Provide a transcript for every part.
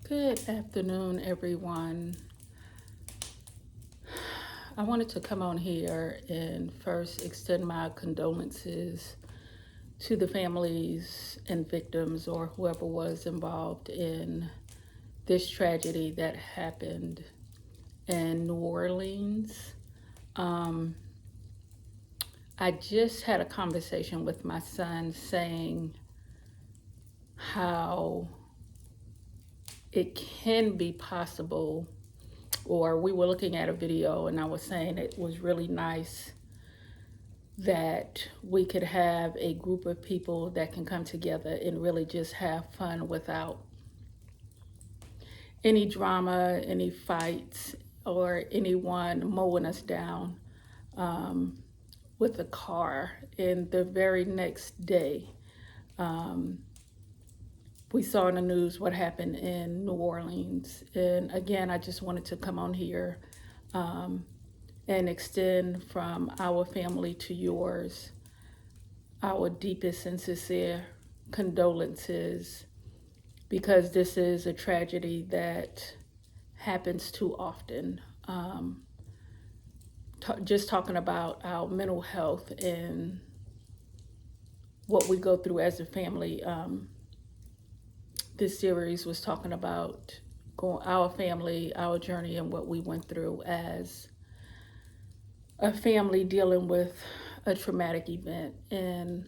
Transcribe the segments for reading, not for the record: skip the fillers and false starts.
Good afternoon, everyone. I wanted to come on here and first extend my condolences to the families and victims or whoever was involved in this tragedy that happened in New Orleans. I just had a conversation with my son saying how it can be possible, or we were looking at a video and I was saying it was really nice that we could have a group of people that can come together and really just have fun without any drama, any fights, or anyone mowing us down with a car. And the very next day, we saw in the news what happened in New Orleans. And again, I just wanted to come on here and extend from our family to yours our deepest and sincere condolences, because this is a tragedy that happens too often. Just talking about our mental health and what we go through as a family. This series was talking about our family, our journey, and what we went through as a family dealing with a traumatic event. And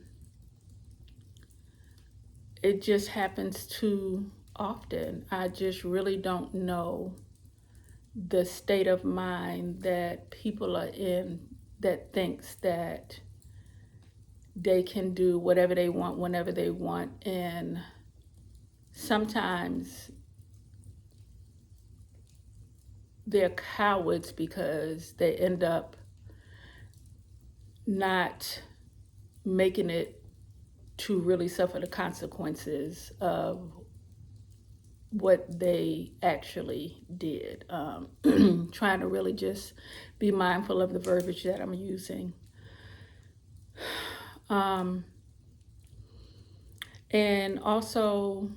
it just happens too often. I just really don't know the state of mind that people are in that thinks that they can do whatever they want whenever they want. And sometimes they're cowards because they end up not making it to really suffer the consequences of what they actually did. Trying to really just be mindful of the verbiage that I'm using. And also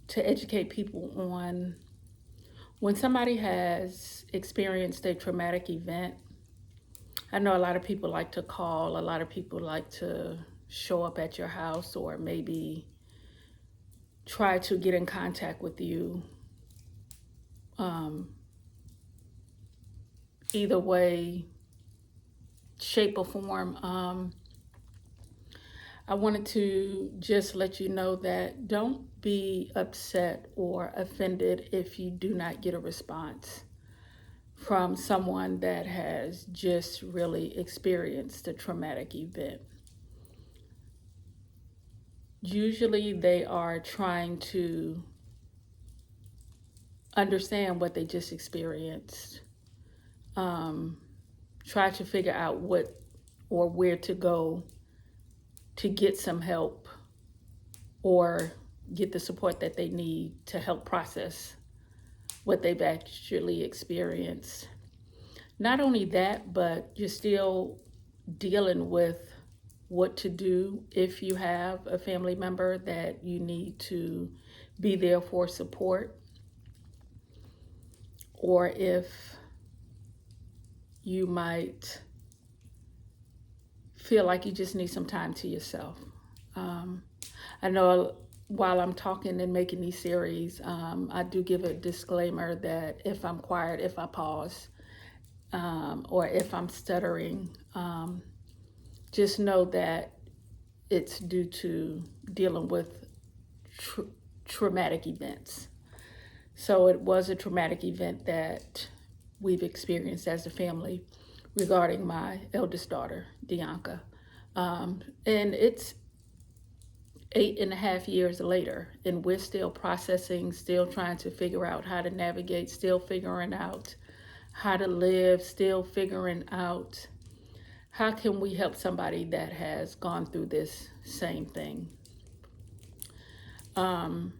to educate people on when somebody has experienced a traumatic event. I know a lot of people like to call, a lot of people like to show up at your house or maybe try to get in contact with you. Either way, shape or form. I wanted to just let you know that don't be upset or offended if you do not get a response from someone that has just really experienced a traumatic event. Usually they are trying to understand what they just experienced, try to figure out what or where to go to get some help or get the support that they need to help process what they've actually experienced. Not only that, but you're still dealing with what to do if you have a family member that you need to be there for support, or if you might feel like you just need some time to yourself. I know while I'm talking and making these series, I do give a disclaimer that if I'm quiet, if I pause, or if I'm stuttering, just know that it's due to dealing with traumatic events. So it was a traumatic event that we've experienced as a family regarding my eldest daughter, Dianca. And it's 8.5 years later, and we're still processing, still trying to figure out how to navigate, still figuring out how to live, still figuring out how can we help somebody that has gone through this same thing. And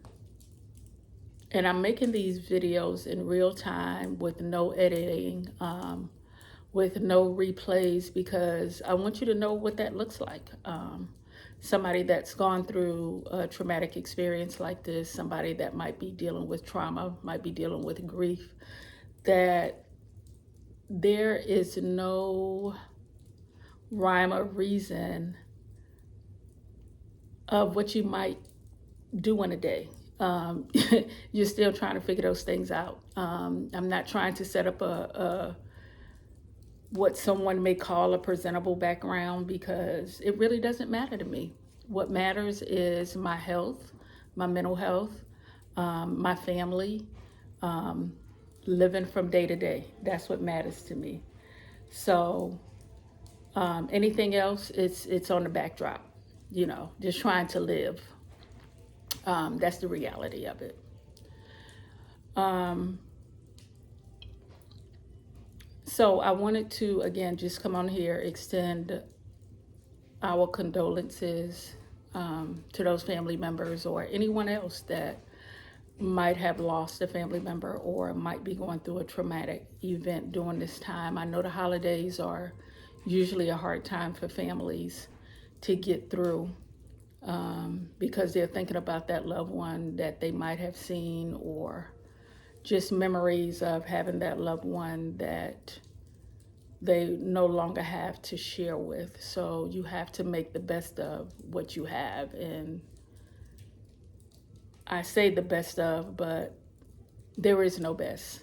I'm making these videos in real time with no editing, with no replays, because I want you to know what that looks like. somebody that's gone through a traumatic experience like this, somebody that might be dealing with trauma, might be dealing with grief, that there is no rhyme or reason of what you might do in a day. You're still trying to figure those things out. I'm not trying to set up a what someone may call a presentable background, because it really doesn't matter to me. What matters is my health, my mental health, my family, um, living from day to day. That's what matters to me. So anything else, it's on the backdrop. Just trying to live. That's the reality of it. Um, so I wanted to again just come on here, extend our condolences to those family members or anyone else that might have lost a family member or might be going through a traumatic event during this time. I know the holidays are usually a hard time for families to get through, because they're thinking about that loved one that they might have seen, or just memories of having that loved one that they no longer have to share with. So you have to make the best of what you have. And I say the best of, but there is no best.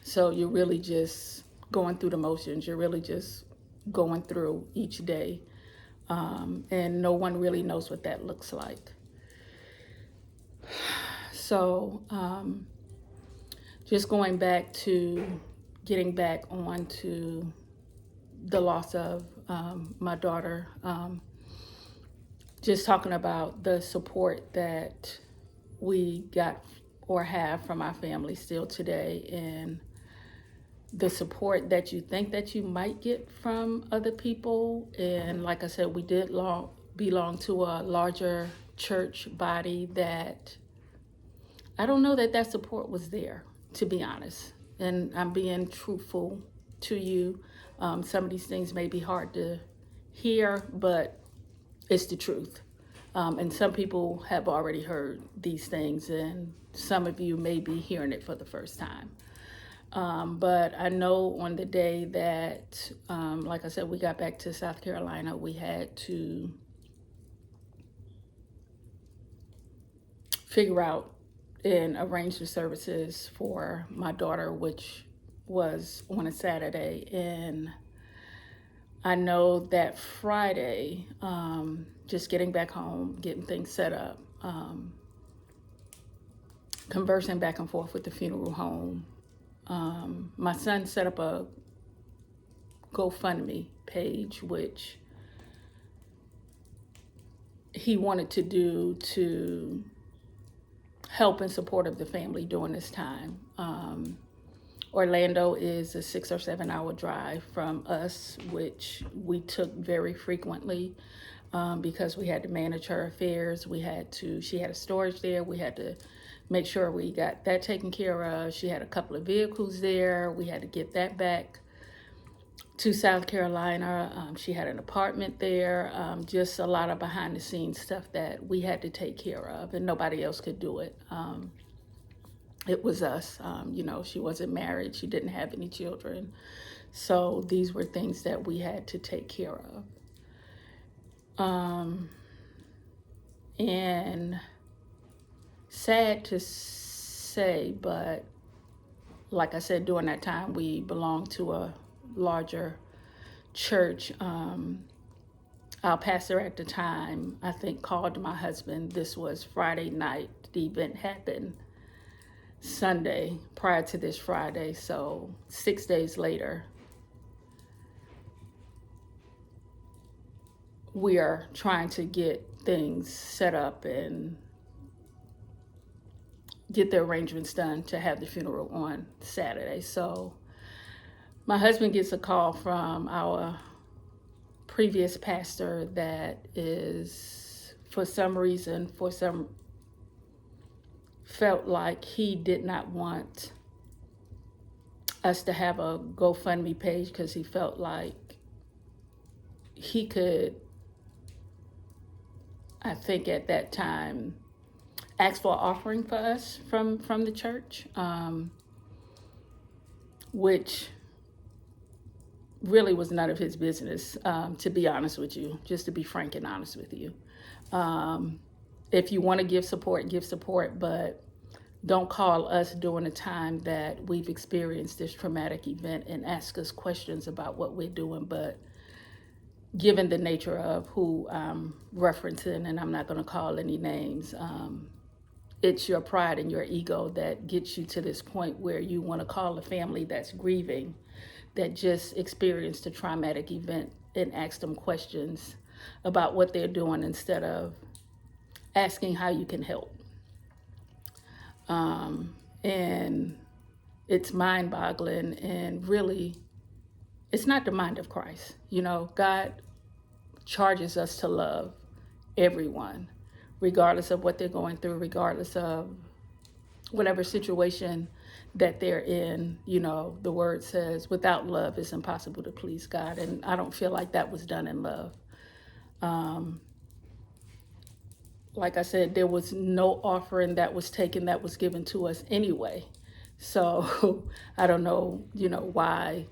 So you're really just going through the motions. You're really just going through each day. And no one really knows what that looks like. So just going back to getting back onto the loss of my daughter, just talking about the support that we got or have from our family still today, and the support that you think that you might get from other people. And like I said, we did belong to a larger church body that I don't know that support was there, to be honest. And I'm being truthful to you. Some of these things may be hard to hear, but it's the truth. And some people have already heard these things, and some of you may be hearing it for the first time. But I know on the day that, like I said, we got back to South Carolina, we had to figure out and arrange the services for my daughter, which was on a Saturday. And I know that Friday, just getting back home, getting things set up, conversing back and forth with the funeral home. My son set up a GoFundMe page, which he wanted to do to help in support of the family during this time. Orlando is a 6 or 7 hour drive from us, which we took very frequently because we had to manage her affairs. She had a storage there. We had to make sure we got that taken care of. She had a couple of vehicles there. We had to get that back to South Carolina. She had an apartment there. Just a lot of behind the scenes stuff that we had to take care of, and nobody else could do it. It was us. She wasn't married. She didn't have any children. So these were things that we had to take care of. And sad to say, but like I said, during that time, we belonged to a larger church. Our pastor at the time, I think, called my husband. This was Friday night. The event happened Sunday prior to this Friday. So 6 days later, we are trying to get things set up and get the arrangements done to have the funeral on Saturday. So my husband gets a call from our previous pastor that is, for some reason, felt like he did not want us to have a GoFundMe page, because he felt like he could I think at that time, asked for an offering for us from the church, which really was none of his business, to be honest with you, just to be frank and honest with you. If you want to give support, but don't call us during a time that we've experienced this traumatic event and ask us questions about what we're doing. But given the nature of who I'm referencing, and I'm not going to call any names, it's your pride and your ego that gets you to this point where you want to call a family that's grieving, that just experienced a traumatic event, and ask them questions about what they're doing instead of asking how you can help. And it's mind boggling, and really, it's not the mind of Christ. You know, God charges us to love everyone, regardless of what they're going through, regardless of whatever situation that they're in. You know, the word says, without love, it's impossible to please God. And I don't feel like that was done in love. Like I said, there was no offering that was taken that was given to us anyway. So I don't know, why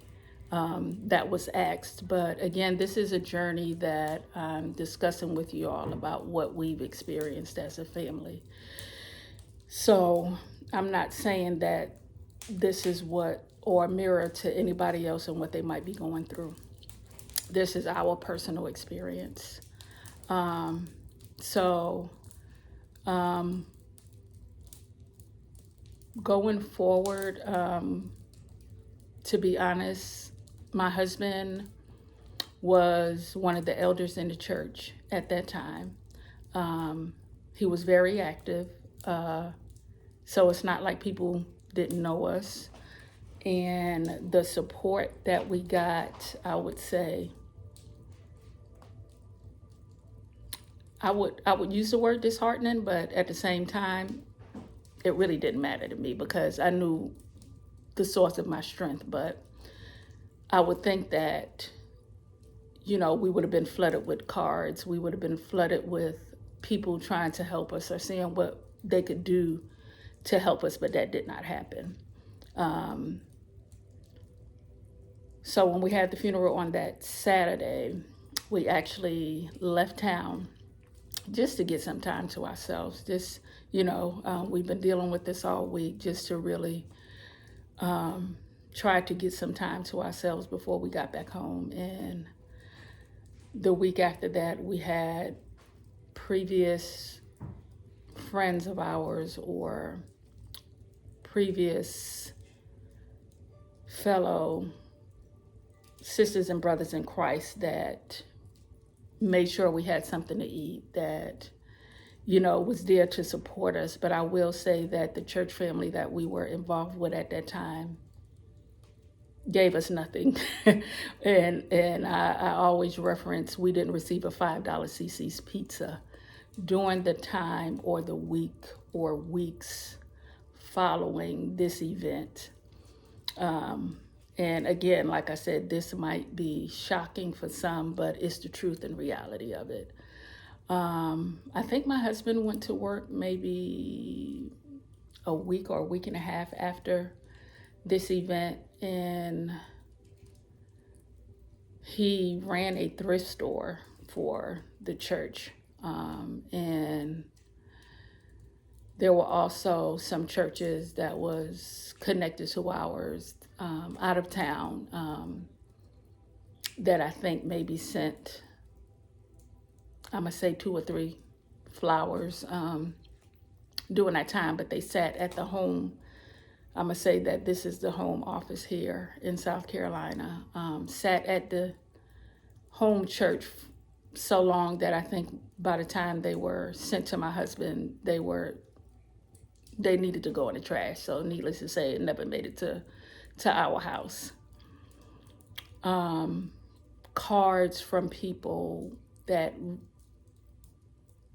that was asked. But again, this is a journey that I'm discussing with you all about what we've experienced as a family. So I'm not saying that this is what, or a mirror to anybody else and what they might be going through. This is our personal experience. So going forward, to be honest, my husband was one of the elders in the church at that time. He was very active. So it's not like people didn't know us. And the support that we got, I would say, I would use the word disheartening, but at the same time, it really didn't matter to me because I knew the source of my strength. But I would think that, we would have been flooded with cards. We would have been flooded with people trying to help us or seeing what they could do to help us, but that did not happen. So when we had the funeral on that Saturday, we actually left town just to get some time to ourselves. Just, we've been dealing with this all week, just to really try to get some time to ourselves before we got back home. And the week after that, we had previous friends of ours or previous fellow sisters and brothers in Christ that made sure we had something to eat, that, was there to support us. But I will say that the church family that we were involved with at that time gave us nothing. and I always reference, we didn't receive a $5 CC's pizza during the time or the week or weeks following this event. And again, like I said, this might be shocking for some, but it's the truth and reality of it. I think my husband went to work maybe a week or a week and a half after this event, and he ran a thrift store for the church. And there were also some churches that was connected to ours out of town that I think maybe sent, I'm going to say 2 or 3 flowers during that time, but they sat at the home. I'm going to say that this is the home office here in South Carolina, sat at the home church so long that I think by the time they were sent to my husband, they needed to go in the trash. So needless to say, it never made it to our house. Cards from people that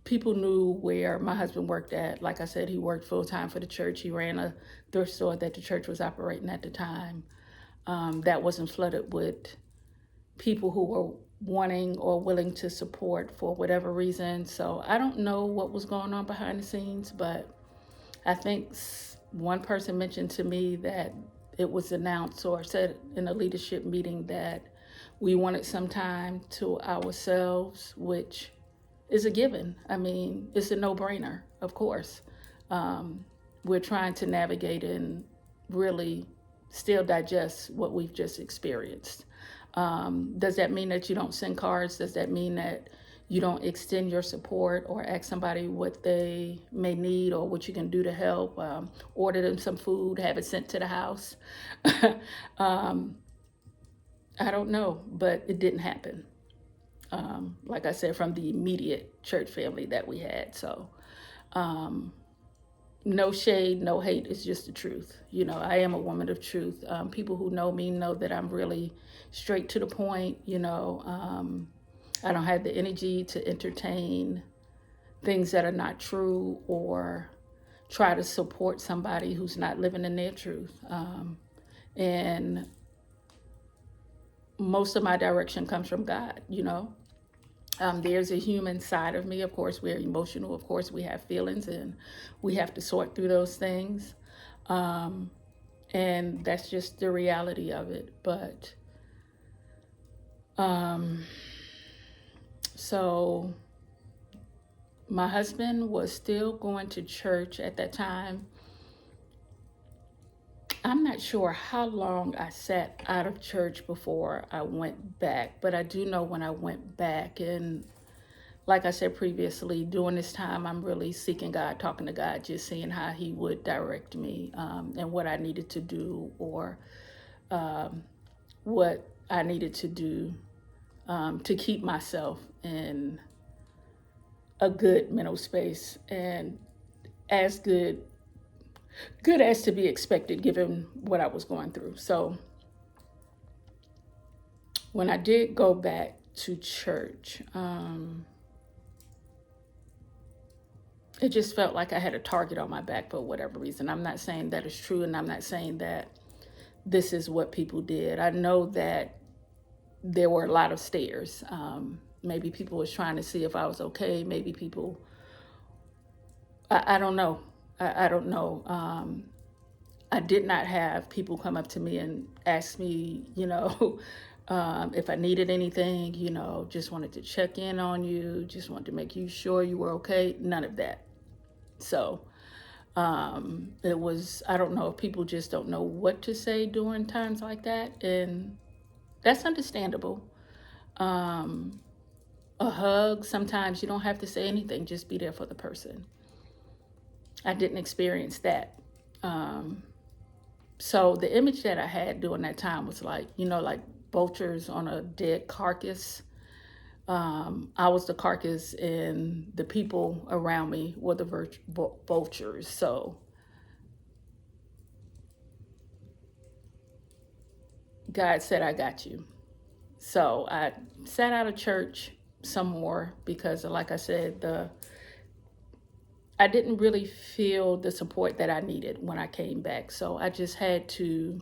people knew where my husband worked at. Like I said, he worked full time for the church. He ran a thrift store that the church was operating at the time. That wasn't flooded with people who were wanting or willing to support for whatever reason. So I don't know what was going on behind the scenes, but I think one person mentioned to me that it was announced or said in a leadership meeting that we wanted some time to ourselves, which is a given. I mean, it's a no-brainer, of course. We're trying to navigate and really still digest what we've just experienced. Does that mean that you don't send cards? Does that mean that you don't extend your support or ask somebody what they may need or what you can do to help? Order them some food, have it sent to the house. um, I don't know, but it didn't happen. Like I said, from the immediate church family that we had. So, no shade, no hate. It's just the truth. You know, I am a woman of truth. People who know me know that I'm really straight to the point. I don't have the energy to entertain things that are not true or try to support somebody who's not living in their truth. And most of my direction comes from God. There's a human side of me. Of course, we're emotional. Of course, we have feelings and we have to sort through those things. And that's just the reality of it. But so my husband was still going to church at that time. I'm not sure how long I sat out of church before I went back, but I do know when I went back, and like I said previously, during this time, I'm really seeking God, talking to God, just seeing how He would direct me and what I needed to do or what I needed to do to keep myself in a good mental space and as good as to be expected given what I was going through. So when I did go back to church, it just felt like I had a target on my back for whatever reason. I'm not saying that is true, and I'm not saying that this is what people did. I know that there were a lot of stares. Maybe people was trying to see if I was okay. Maybe people, I don't know. I don't know. I did not have people come up to me and ask me, if I needed anything, just wanted to check in on you, just wanted to make you sure you were okay. None of that. So it was, I don't know if people just don't know what to say during times like that. And that's understandable. A hug, sometimes you don't have to say anything, just be there for the person. I didn't experience that. So the image that I had during that time was like vultures on a dead carcass. I was the carcass and the people around me were the vultures. So God said, I got you. So I sat out of church some more because, like I said, I didn't really feel the support that I needed when I came back. So I just had to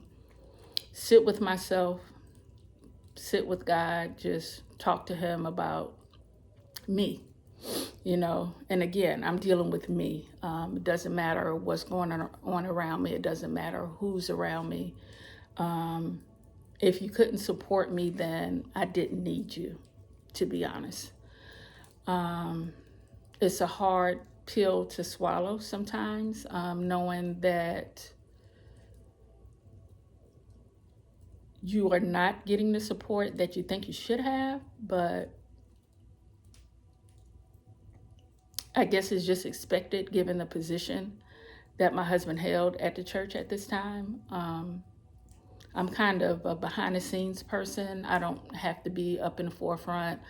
sit with myself, sit with God, just talk to Him about me, And again, I'm dealing with me. It doesn't matter what's going on around me. It doesn't matter who's around me. If you couldn't support me, then I didn't need you, to be honest. It's a hard pill to swallow sometimes, knowing that you are not getting the support that you think you should have, but I guess it's just expected given the position that my husband held at the church at this time. I'm kind of a behind the scenes person. I don't have to be up in the forefront.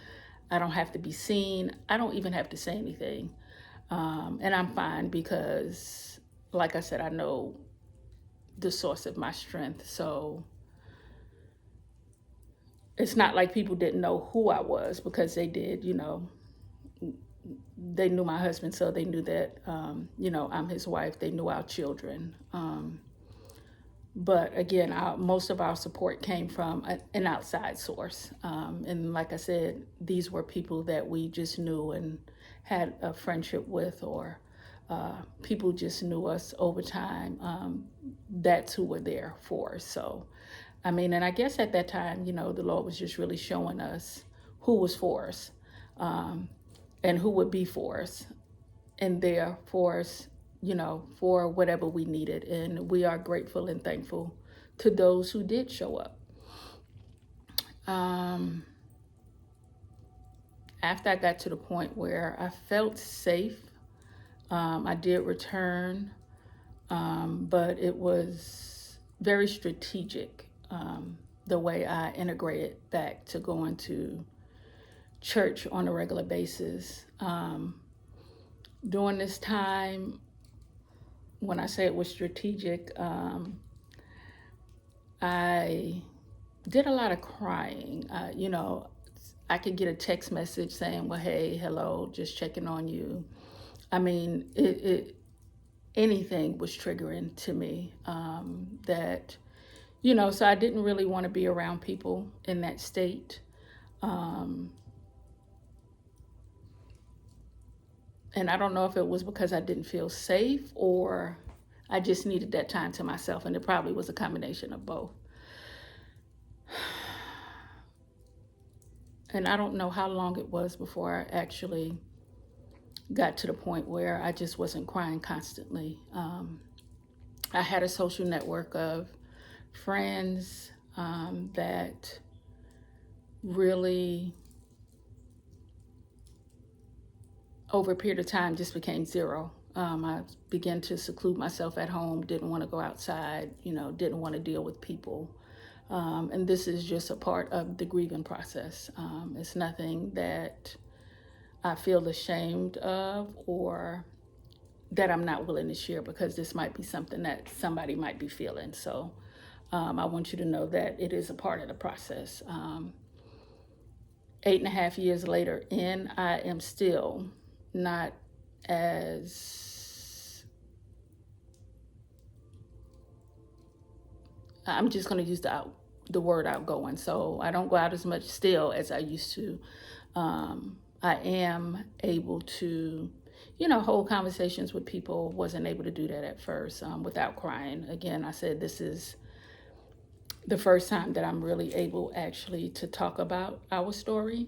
I don't have to be seen. I don't even have to say anything. And I'm fine because, like I said, I know the source of my strength. So it's not like people didn't know who I was, because they did, They knew my husband, so they knew that, I'm his wife. They knew our children. But again, most of our support came from an outside source. And like I said, these were people that we just knew and had a friendship with, or people just knew us over time. That's who were there for us. So, I mean, and I guess at that time, the Lord was just really showing us who was for us, and who would be for us and there for us, for whatever we needed. And we are grateful and thankful to those who did show up. After I got to the point where I felt safe, I did return, but it was very strategic, the way I integrated back to going to church on a regular basis. During this time, when I say it was strategic, I did a lot of crying. I could get a text message saying, well, hey, hello, just checking on you. I mean, anything was triggering to me, that, so I didn't really want to be around people in that state. And I don't know if it was because I didn't feel safe, or I just needed that time to myself. And it probably was a combination of both. And I don't know how long it was before I actually got to the point where I just wasn't crying constantly. I had a social network of friends, that really, over a period of time, just became zero. I began to seclude myself at home, didn't want to go outside, didn't want to deal with people. And this is just a part of the grieving process. It's nothing that I feel ashamed of, or that I'm not willing to share, because this might be something that somebody might be feeling. So I want you to know that it is a part of the process. 8.5 years later in, I am still not as, I'm just going to use the word outgoing. So I don't go out as much still as I used to. I am able to, hold conversations with people. Wasn't able to do that at first, without crying. Again, I said this is the first time that I'm really able actually to talk about our story.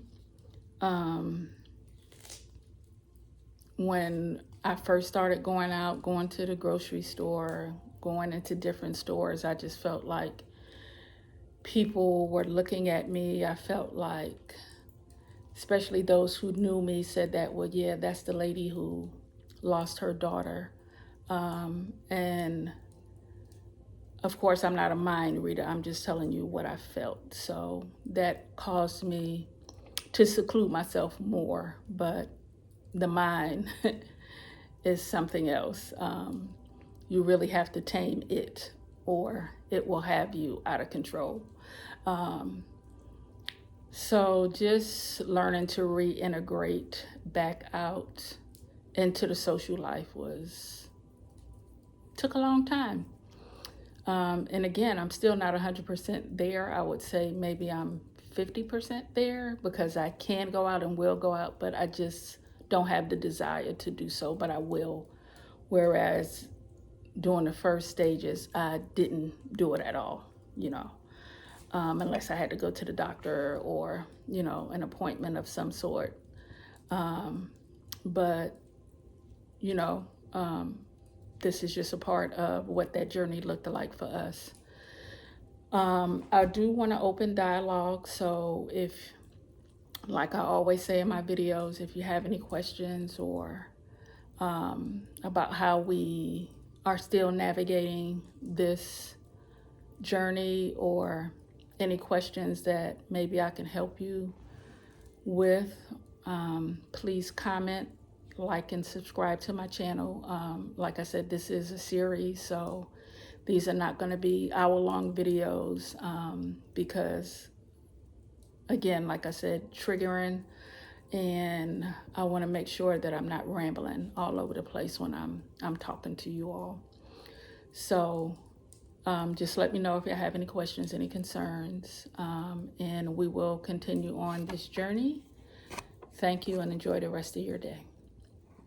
When I first started going out, going to the grocery store, going into different stores, I just felt like people were looking at me. I felt like, especially those who knew me, said that, well, yeah, that's the lady who lost her daughter. And of course, I'm not a mind reader. I'm just telling you what I felt. So that caused me to seclude myself more. But the mind is something else. You really have to tame it, or it will have you out of control. So just learning to reintegrate back out into the social life took a long time. And again, I'm still not 100% there. I would say maybe I'm 50% there, because I can go out and will go out, but I just don't have the desire to do so, but I will. Whereas during the first stages, I didn't do it at all, unless I had to go to the doctor or, an appointment of some sort. But, this is just a part of what that journey looked like for us. I do want to open dialogue. So if, like I always say in my videos, if you have any questions, or about how we are still navigating this journey, or any questions that maybe I can help you with, please comment, like, and subscribe to my channel. Like I said, this is a series, so these are not going to be hour-long videos, because, again, like I said, triggering, and I want to make sure that I'm not rambling all over the place when I'm talking to you all. So Just let me know if you have any questions, any concerns, and we will continue on this journey. Thank you and enjoy the rest of your day.